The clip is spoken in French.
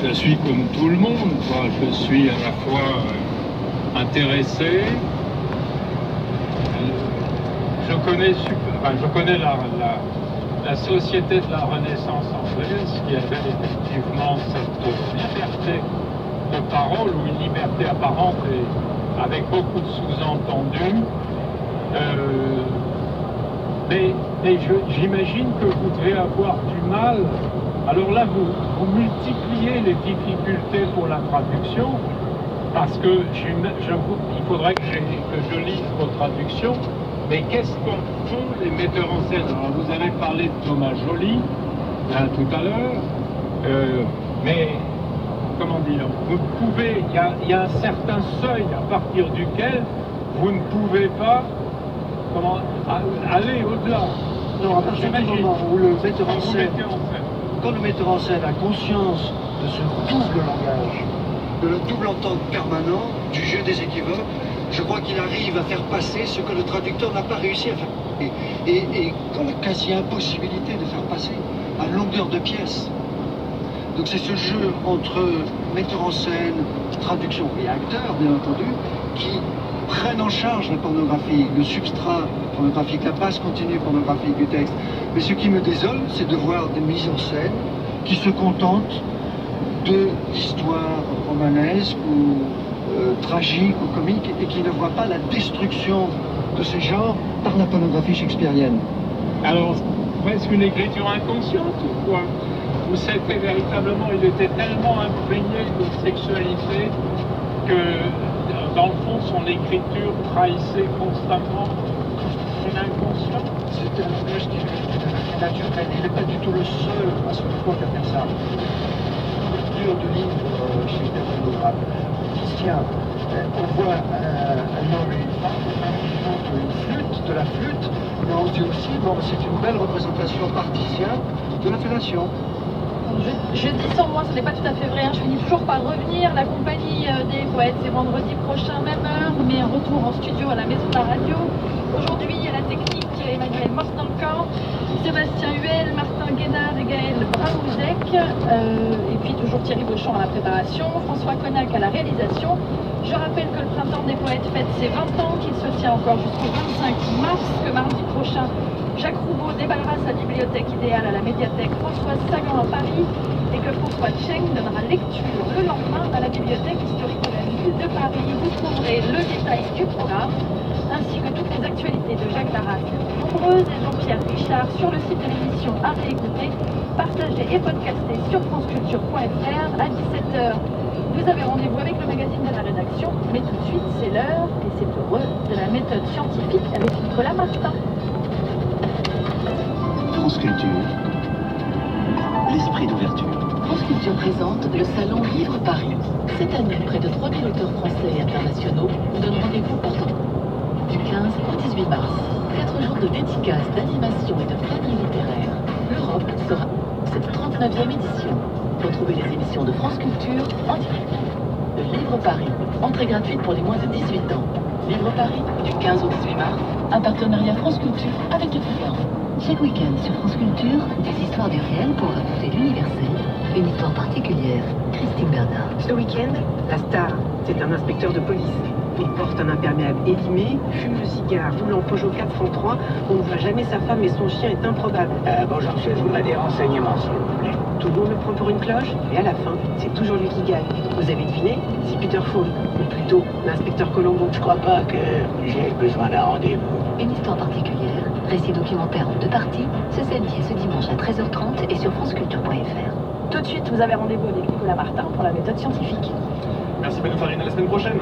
je suis comme tout le monde, quoi. Je suis à la fois intéressé. Je connais la société de la Renaissance anglaise qui avait effectivement cette liberté de parole ou une liberté apparente et avec beaucoup de sous-entendus. Mais j'imagine que vous devez avoir du mal. Alors là, vous multipliez les difficultés pour la traduction parce que il faudrait que je lise vos traductions. Mais qu'est-ce qu'en font les metteurs en scène? Alors vous avez parlé de Thomas Joly là, tout à l'heure, mais comment dire, vous pouvez, il y a un certain seuil à partir duquel vous ne pouvez pas aller au-delà. Non, à partir du moment où le metteur en scène, quand le metteur en scène a conscience de ce double langage, de le double entente permanent, du jeu des équivoques, je crois qu'il arrive à faire passer ce que le traducteur n'a pas réussi à faire passer. Et quand la quasi-impossibilité de faire passer à longueur de pièce. Donc c'est ce jeu entre metteur en scène, traduction et acteur, bien entendu, qui prennent en charge la pornographie, le substrat pornographique, la base continue pornographique du texte. Mais ce qui me désole, c'est de voir des mises en scène qui se contentent de l'histoire romanesque ou tragique ou comique et qui ne voient pas la destruction de ce genre par la pornographie shakespearienne. Alors, presque une écriture inconsciente ou quoi? Vous savez véritablement, il était tellement imprégné de sexualité que, dans le fond, son écriture trahissait constamment son inconscient. C'était un langage qui est naturel. Il n'est pas du tout le seul à son époque à faire ça. Couverture de livres chez Bertrand Christian, on voit un homme et une femme qui chantent une flûte, de la flûte, mais on se dit aussi, bon, c'est une belle représentation particienne de la fellation. Je dis sans moi, ce n'est pas tout à fait vrai, hein. Je finis toujours par revenir. La compagnie des poètes, c'est vendredi prochain, même heure, mais un retour en studio à la Maison de la Radio. Aujourd'hui, il y a la technique, Emmanuel Morsdancan, Sébastien Huel, Martin Guénard et Gaël Braouzek, et puis toujours Thierry Beauchamp à la préparation, François Connac à la réalisation. Je rappelle que le Printemps des Poètes fête ses 20 ans, qu'il se tient encore jusqu'au 25 mars, que mardi prochain, Jacques Roubaud débarrasse sa bibliothèque idéale à la médiathèque Françoise Sagan à Paris et que François Cheng donnera lecture le lendemain à la bibliothèque historique de la ville de Paris. Vous trouverez le détail du programme ainsi que toutes les actualités de Jacques Larac, nombreuses et Jean-Pierre Richard sur le site de l'émission à réécouter, partager et podcaster sur franceculture.fr à 17h. Vous avez rendez-vous avec le magazine de la rédaction, mais tout de suite c'est l'heure et c'est heureux de la méthode scientifique avec Nicolas Martin. France Culture, l'esprit d'ouverture. France Culture présente le Salon Livre Paris. Cette année, près de 3000 auteurs français et internationaux vous donnent rendez-vous partout. Du 15 au 18 mars, 4 jours de dédicaces, d'animation et de flânerie littéraire. L'Europe sera cette 39e édition. Retrouvez les émissions de France Culture en direct. Le Livre Paris, entrée gratuite pour les moins de 18 ans. Livre Paris, du 15 au 18 mars, un partenariat France Culture avec le Figaro. Chaque week-end sur France Culture, des histoires du réel pour raconter l'universel, une histoire particulière. Christine Bernard. Ce week-end, la star, c'est un inspecteur de police. Il porte un imperméable élimé, fume le cigare, roule en Peugeot 403, on ne voit jamais sa femme et son chien est improbable. Bonjour, je voudrais des renseignements, s'il vous plaît. Tout le monde le prend pour une cloche, et à la fin, c'est toujours lui qui gagne. Vous avez deviné? C'est Peter Falk, ou plutôt l'inspecteur Colombo. Je crois pas que j'ai besoin d'un rendez-vous. Une histoire particulière, récit documentaire en 2 parties, ce samedi et ce dimanche à 13h30 et sur franceculture.fr. Tout de suite, vous avez rendez-vous avec Nicolas Martin pour la méthode scientifique. Merci Benoît Farine, à la semaine prochaine.